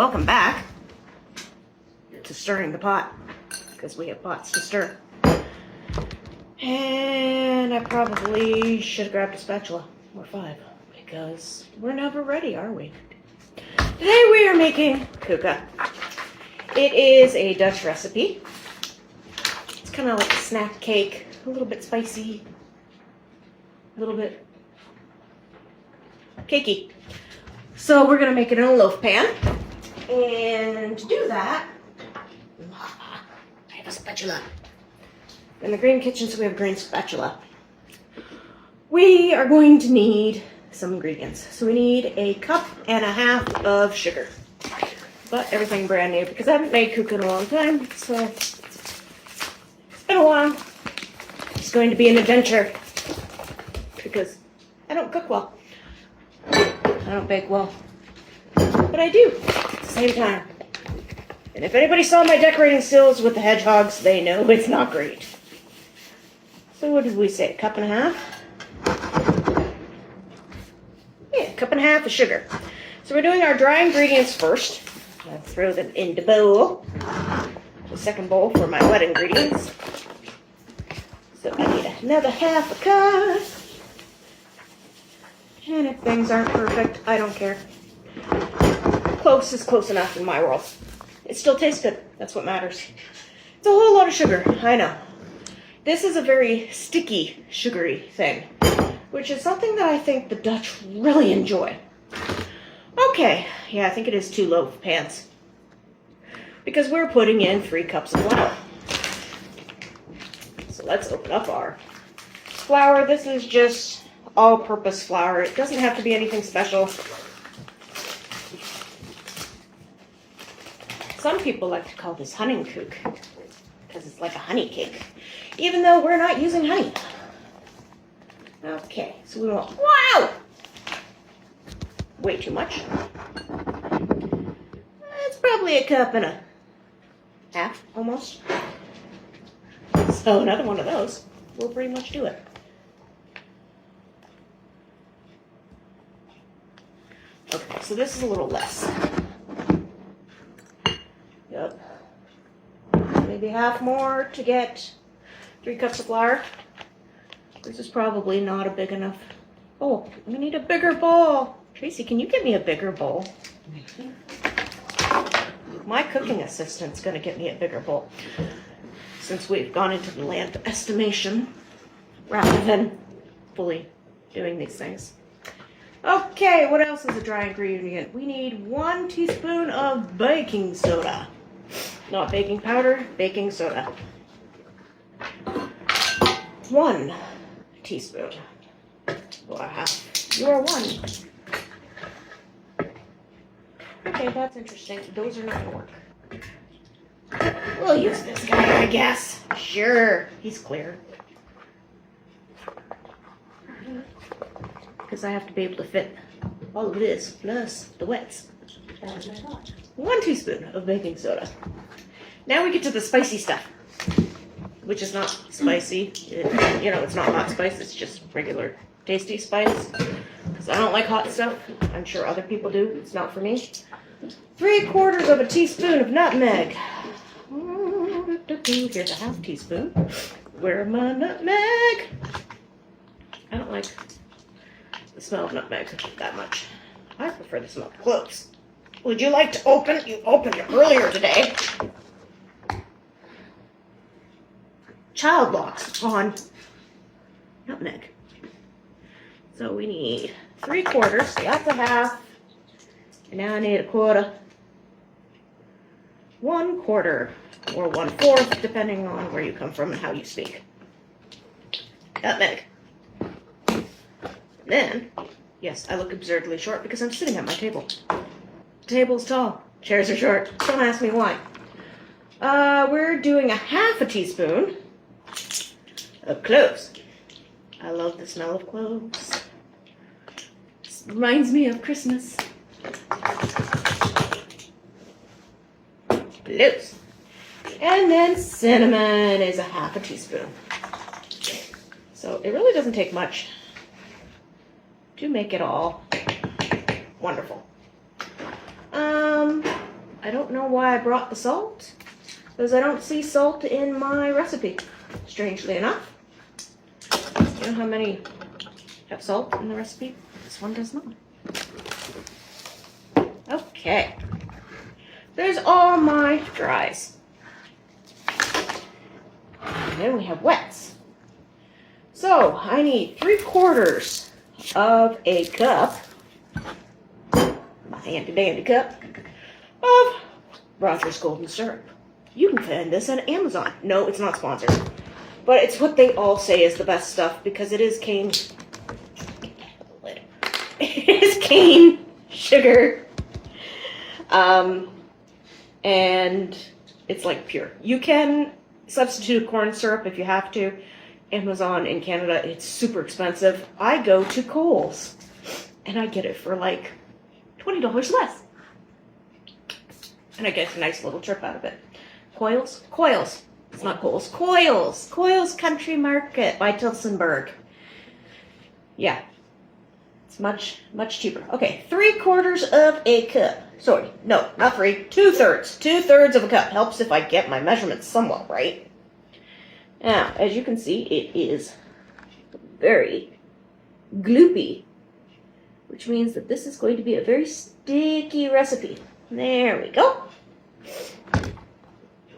welcome back to stirring the pot, because we have pots to stir. And I probably should have grabbed a spatula, or 5, because we're never ready, are we? Today we are making koeke. It is a Dutch recipe. It's kind of like a snack cake, a little bit spicy, a little bit cakey. So we're going to make it in a loaf pan. And to do that, I have a spatula. In the green kitchen, so we have a green spatula. We are going to need some ingredients. So we need 1.5 cups of sugar. But everything brand new because I haven't made koeke in a long time. So it's been a while. It's going to be an adventure because I don't cook well. I don't bake well. But I do at the same time. And if anybody saw my decorating skills with the hedgehogs, they know it's not great. So what did we say, 1.5 cups? Yeah, 1.5 cups of sugar. So we're doing our dry ingredients first. I'll throw them in the bowl. The second bowl for my wet ingredients. So I need another 1/2 cup. And if things aren't perfect, I don't care. Close is close enough in my world. It still tastes good. That's what matters. It's a whole lot of sugar, I know. This is a very sticky, sugary thing, which is something that I think the Dutch really enjoy. Okay, yeah, I think it is 2 loaf pans. Because we're putting in 3 cups of flour. So let's open up our flour. This is just all-purpose flour. It doesn't have to be anything special. Some people like to call this honeykoek because it's like a honey cake, even though we're not using honey. Okay, so we want, wow! Way too much. It's probably 1.5 cups, almost. So another one of those will pretty much do it. Okay, so this is a little less. Yep. Maybe half more to get 3 cups of flour. This is probably not a big enough. Oh, we need a bigger bowl. Tracy, can you get me a bigger bowl? My cooking assistant's going to get me a bigger bowl. Since we've gone into the land of estimation rather than fully doing these things. Okay, what else is a dry ingredient? We need 1 teaspoon of baking soda. Not baking powder, baking soda. 1 teaspoon. Wow, you are 1. Okay, that's interesting. Those are not going to work. We'll use this guy, I guess. Sure, he's clear. Because I have to be able to fit all of this plus the wets. 1 teaspoon of baking soda. Now we get to the spicy stuff, which is not spicy. It's not hot spice. It's just regular tasty spice. Because I don't like hot stuff. I'm sure other people do. It's not for me. 3/4 of a teaspoon of nutmeg. Here's a 1/2 teaspoon. Where's my nutmeg? I don't like the smell of nutmeg that much. I prefer the smell of cloves. Would you like to open? You opened it earlier today. Child locks on nutmeg. So we need 3/4. That's a 1/2. And now I need 1/4. 1/4 or 1/4, depending on where you come from and how you speak. Nutmeg. Then, yes, I look absurdly short because I'm sitting at my table. The table's tall, chairs are short. Don't ask me why. We're doing 1/2 teaspoon of cloves. I love the smell of cloves. This reminds me of Christmas. Cloves. And then cinnamon is 1/2 teaspoon. So it really doesn't take much to make it all wonderful. I don't know why I brought the salt, because I don't see salt in my recipe, strangely enough. You know how many have salt in the recipe? This one does not. Okay. There's all my dries. And then we have wets. So I need 3/4 of a cup, my handy dandy cup, of Rogers Golden Syrup. You can find this on Amazon. No, it's not sponsored. But it's what they all say is the best stuff because it is cane. It is cane sugar. And it's like pure. You can substitute corn syrup if you have to. Amazon in Canada, it's super expensive. I go to Kohl's and I get it for like $20 less. And I get a nice little trip out of it. Coils? Coils. It's not Kohl's. Coils. Coils Country Market by Tilsonburg. Yeah. It's much, much cheaper. Okay, 3/4 of a cup. Sorry, no, not 3. 2/3. 2/3 of a cup. Helps if I get my measurements somewhat right. Now, as you can see, it is very gloopy, which means that this is going to be a very sticky recipe. There we go.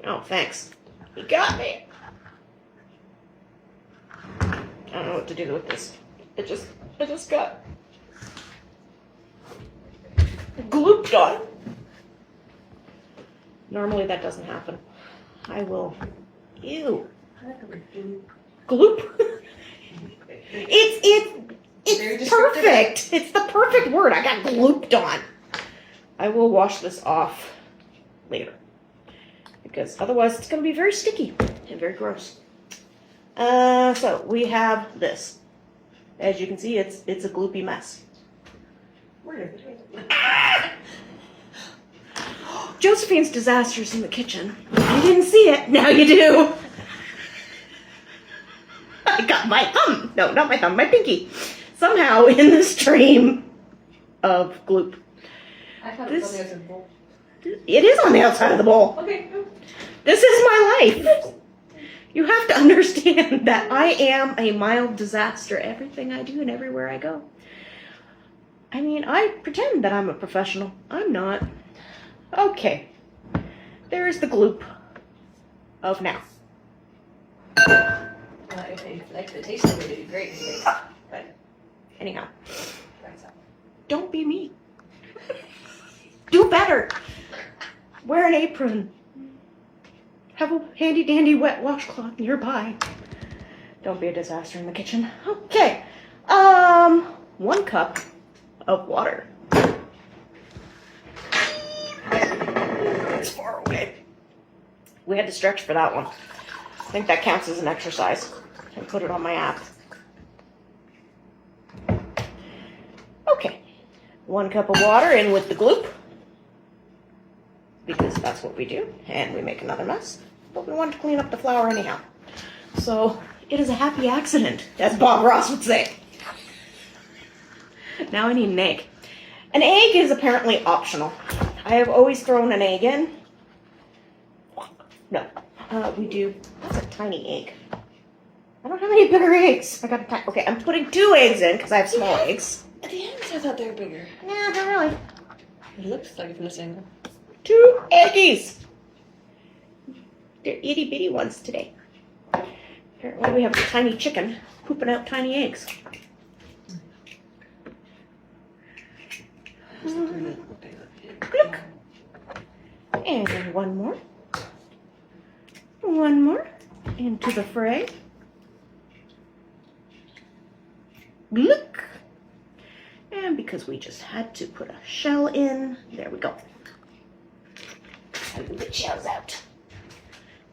Oh, thanks. You got me. I don't know what to do with this. I just got glooped on. Normally that doesn't happen. I will. Ew. Gloop. It's perfect. It's the perfect word. I got glooped on. I will wash this off later because otherwise it's going to be very sticky and very gross. So we have this. As you can see, it's a gloopy mess. Josephine's disasters in the kitchen. You didn't see it. Now you do. I got my thumb. No, not my thumb. My pinky. Somehow in the stream of gloop. I thought it was on the outside of the bowl. It is on the outside of the bowl. Okay. This is my life. You have to understand that I am a mild disaster. Everything I do and everywhere I go. I mean, I pretend that I'm a professional. I'm not. Okay. There is the gloop of now. If they like the taste of it, it'd be great. But anyhow, don't be me. Do better. Wear an apron. Have a handy dandy wet washcloth nearby. Don't be a disaster in the kitchen. Okay. 1 cup of water. It's far away. We had to stretch for that one. I think that counts as an exercise. And put it on my app. Okay. 1 cup of water in with the gloop. Because that's what we do. And we make another mess. But we want to clean up the flour anyhow. So it is a happy accident, as Bob Ross would say. Now I need an egg. An egg is apparently optional. I have always thrown an egg in. No. We do. That's a tiny egg. I don't have any bigger eggs. I got a tiny. Okay, I'm putting 2 eggs in because I have small eggs. At the end, I thought they were bigger. Nah, not really. It looks like it from this angle. 2 eggies. They're itty bitty ones today. Apparently we have a tiny chicken pooping out tiny eggs. Look. And 1 more. 1 more. Into the fray. Look. And because we just had to put a shell in, there we go. And move the shells out.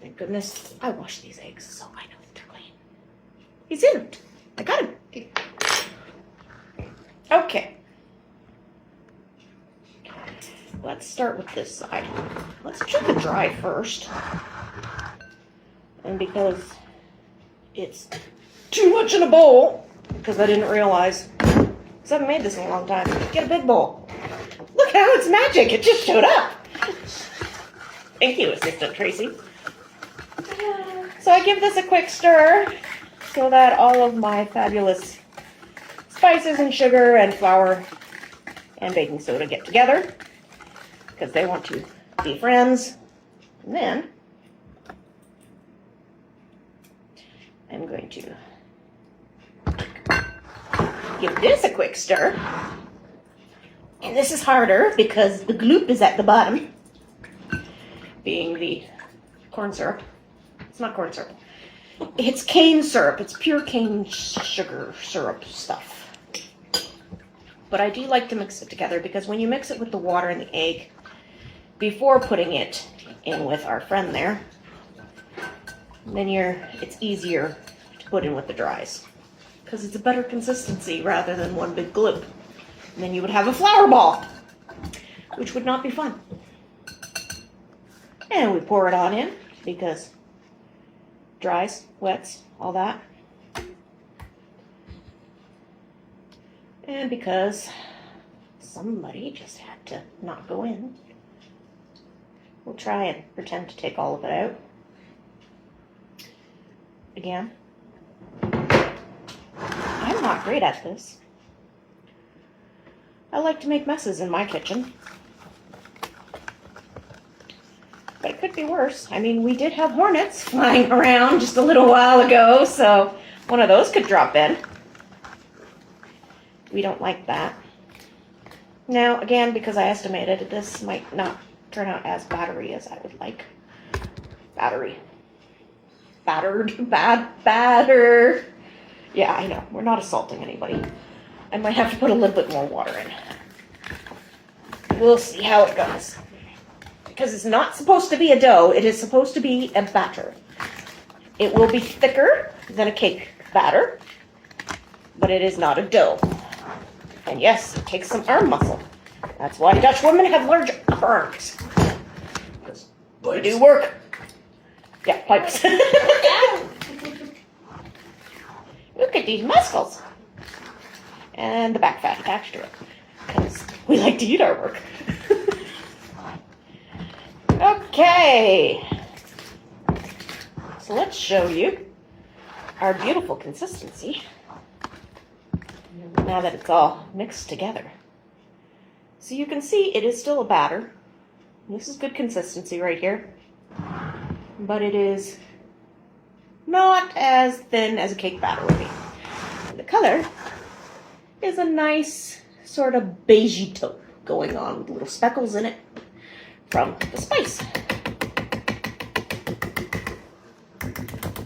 Thank goodness I washed these eggs, so I know that they're clean. He's in it. I got him. Okay. Let's start with this side. Let's check the dry first. And because it's too much in a bowl, because I didn't realize, because I haven't made this in a long time, get a big bowl. Look how it's magic. It just showed up. Thank you, Assistant Tracy. So I give this a quick stir so that all of my fabulous spices and sugar and flour and baking soda get together because they want to be friends. And then I'm going to give this a quick stir. And this is harder because the gloop is at the bottom, being the corn syrup. It's not corn syrup. It's cane syrup. It's pure cane sugar syrup stuff. But I do like to mix it together because when you mix it with the water and the egg, before putting it in with our friend there, then it's easier to put in with the dries. Because it's a better consistency rather than one big gloop. And then you would have a flour ball, which would not be fun. And we pour it on in because dries, wets, all that. And because somebody just had to not go in, we'll try and pretend to take all of it out. Again, I'm not great at this. I like to make messes in my kitchen. But it could be worse. I mean, we did have hornets flying around just a little while ago, so one of those could drop in. We don't like that. Now, again, because I estimated this might not turn out as battery as I would like. Battered. Batter. Yeah, I know. We're not assaulting anybody. I might have to put a little bit more water in. We'll see how it goes. Because it's not supposed to be a dough. It is supposed to be a batter. It will be thicker than a cake batter, but it is not a dough. And yes, it takes some arm muscle. That's why Dutch women have large arms. Because they do work. Yeah, pipes. Look at these muscles. And the back fat attached to it. Because we like to eat our work. Okay. So let's show you our beautiful consistency. Now that it's all mixed together. So you can see it is still a batter. This is good consistency right here. But it is not as thin as a cake batter would be. And the color is a nice sort of beigey taupe going on with little speckles in it from the spice.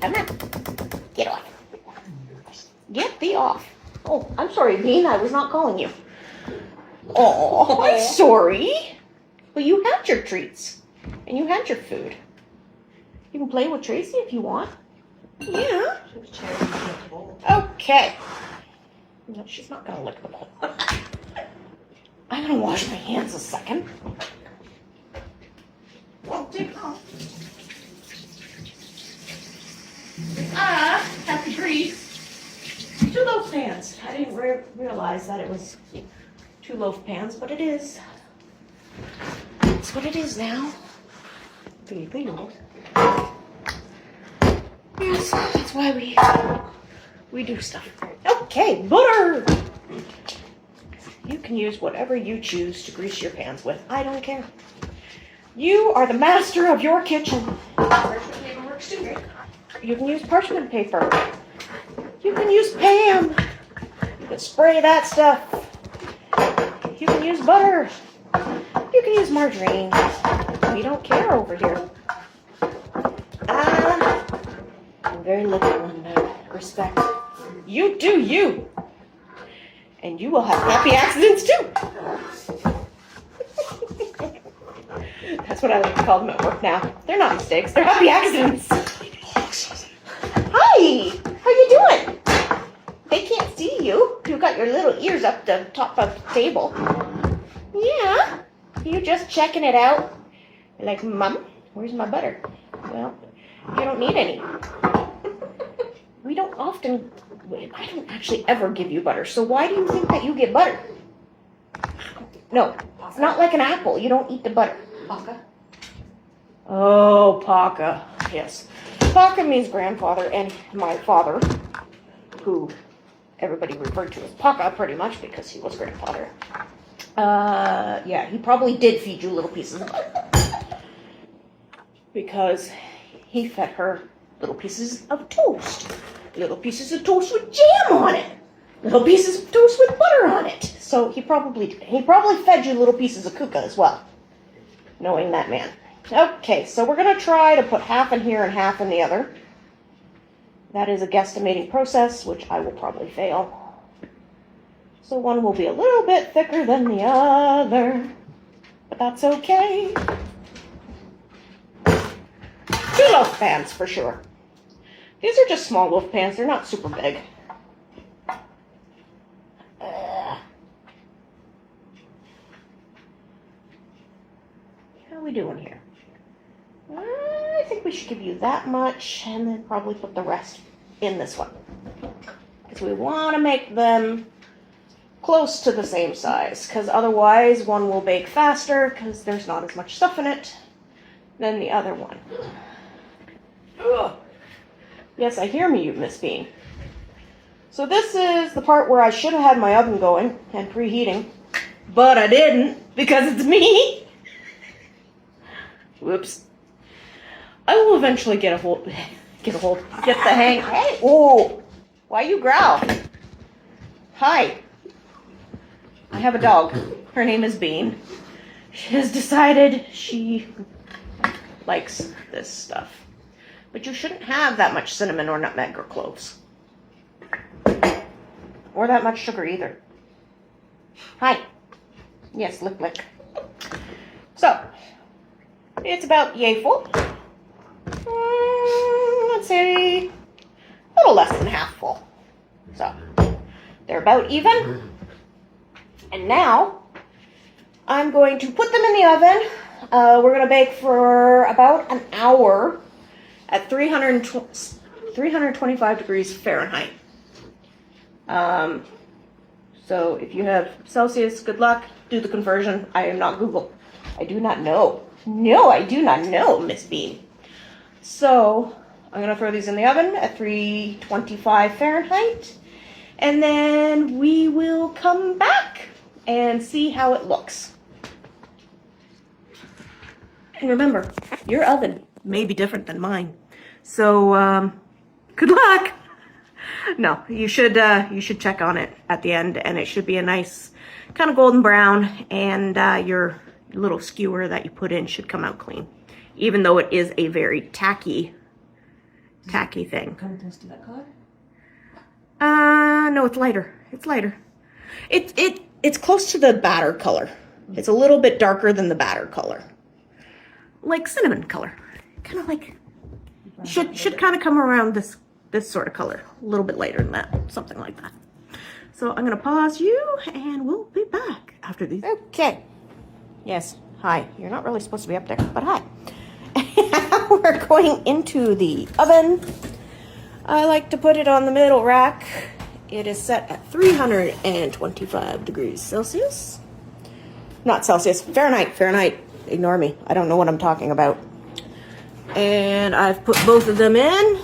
Come on. Get off. Get thee off. Oh, I'm sorry, Bean. I was not calling you. Oh, I'm sorry. Well, you had your treats. And you had your food. You can play with Tracy if you want. Yeah. Okay. No, she's not going to lick the bowl. I'm going to wash my hands a second. Well, take off. Have to grease 2 loaf pans. I didn't realize that it was 2 loaf pans, but it is. That's what it is now. Yes, that's why we do stuff. Okay, butter. You can use whatever you choose to grease your pans with. I don't care. You are the master of your kitchen. Parchment paper works too, right? You can use parchment paper. You can use Pam. You can spray that stuff. You can use butter. You can use margarine. We don't care over here. I'm very liberal in that respect. You do you. And you will have happy accidents too. That's what I like to call them at work now. They're not mistakes. They're happy accidents. Hi. How you doing? They can't see you. You've got your little ears up the top of the table. Yeah. You just checking it out. You're like, Mom, where's my butter? Well, you don't need any. We don't often, I don't actually ever give you butter. So why do you think that you get butter? No, it's not like an apple. You don't eat the butter. Koeke. Oh, Paka. Yes. Paka means grandfather, and my father, who everybody referred to as Paka pretty much because he was grandfather. Yeah, he probably did feed you little pieces of butter. Because he fed her little pieces of toast. Little pieces of toast with jam on it. Little pieces of toast with butter on it. So he probably fed you little pieces of Koeke as well. Knowing that man. Okay, so we're going to try to put half in here and half in the other. That is a guesstimating process, which I will probably fail. So one will be a little bit thicker than the other. But that's okay. 2 loaf pans for sure. These are just small loaf pans. They're not super big. How are we doing here? I think we should give you that much and then probably put the rest in this one. Because we want to make them close to the same size. Because otherwise one will bake faster because there's not as much stuff in it than the other one. Ugh. Yes, I hear me, you Miss Bean. So this is the part where I should have had my oven going and preheating, but I didn't because it's me. Whoops. I will eventually get the hang. Hey, oh, why you growl? Hi. I have a dog. Her name is Bean. She has decided she likes this stuff. But you shouldn't have that much cinnamon or nutmeg or cloves. Or that much sugar either. Hi. Yes, lick, lick. So, it's about yay full. Let's say a little less than half full. So, they're about even. And now, I'm going to put them in the oven. We're going to bake for about an hour at 325 degrees Fahrenheit. So if you have Celsius, good luck. Do the conversion. I am not Google. I do not know. No, I do not know, Miss Bean. So I'm going to throw these in the oven at 325 Fahrenheit. And then we will come back and see how it looks. And remember, your oven may be different than mine. So, good luck. No, you should check on it at the end, and it should be a nice kind of golden brown, and your little skewer that you put in should come out clean, even though it is a very tacky thing. Come close to that color? No, it's lighter. It's lighter. It's close to the batter color. It's a little bit darker than the batter color, like cinnamon color, kind of like. Should kind of come around this sort of color, a little bit later than that, something like that. So I'm gonna pause you, and we'll be back after these. Okay. Yes. Hi. You're not really supposed to be up there, but hi. We're going into the oven. I like to put it on the middle rack. It is set at 325 degrees Celsius. Not Celsius. Fahrenheit. Fahrenheit. Ignore me. I don't know what I'm talking about. And I've put both of them in,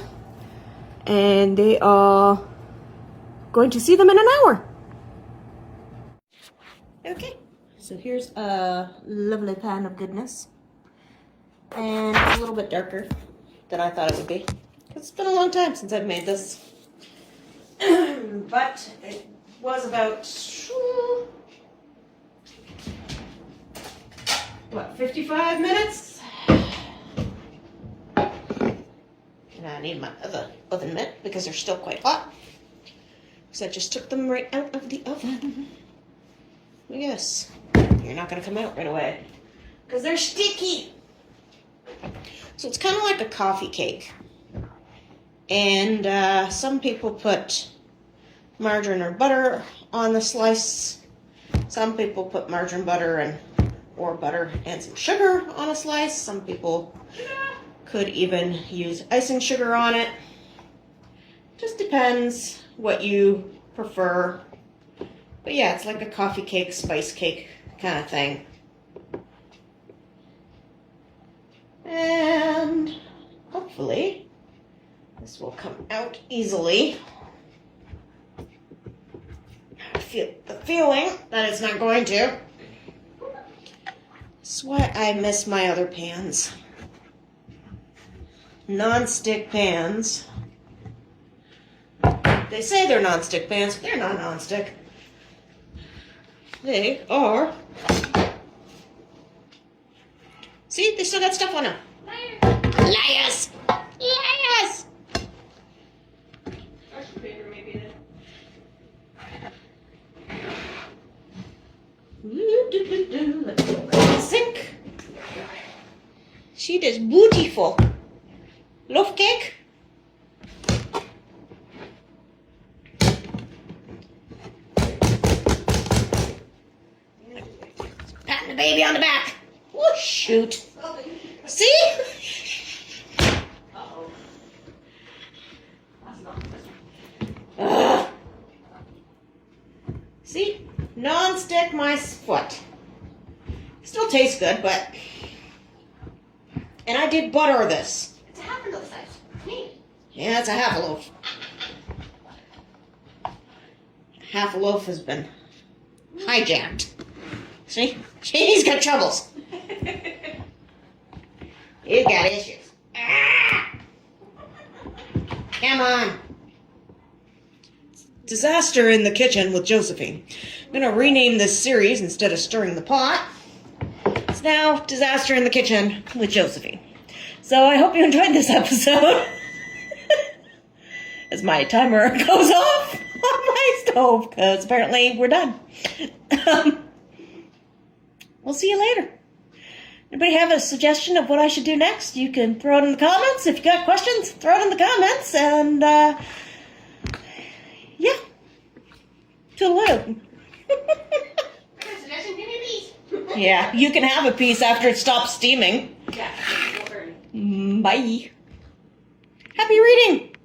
and they are going to see them in an hour. Okay, so here's a lovely pan of goodness, and it's a little bit darker than I thought it would be. It's been a long time since I've made this, but it was about 55 minutes. And I need my other oven mitt because they're still quite hot. So I just took them right out of the oven. Yes, you're not going to come out right away because they're sticky. So it's kind of like a coffee cake. And some people put margarine or butter on the slice. Some people put margarine, butter, or butter and some sugar on a slice. Some people could even use icing sugar on it. Just depends what you prefer. But yeah, it's like a coffee cake, spice cake kind of thing. And hopefully this will come out easily. I feel the feeling that it's not going to. That's why I miss my other pans. Non-stick pans. They say they're non-stick pans, but they're not non-stick. They are. See, they still got stuff on them. Liars! Liars! Tissue paper, maybe then. Let's go back to the sink. She is beautiful. Loaf cake. Patting the baby on the back. Oh, shoot. See? Uh-oh. That's not this one. Ugh. See? Non-stick my foot. Still tastes good, but... And I did butter this. It's a half a loaf size. Neat. Yeah, it's a half a loaf. Half a loaf has been hijacked. See? He's got troubles. He's got issues. Ah! Come on. Disaster in the Kitchen with Josephine. I'm going to rename this series instead of Stirring the Pot. It's now Disaster in the Kitchen with Josephine. So I hope you enjoyed this episode. As my timer goes off on my stove, because apparently we're done. We'll see you later. Anybody have a suggestion of what I should do next? You can throw it in the comments. If you got questions, throw it in the comments. And, yeah. Toodaloo. Suggestion, give me a piece. Yeah, you can have a piece after it stops steaming. Yeah, it's 4:30. Bye. Happy reading.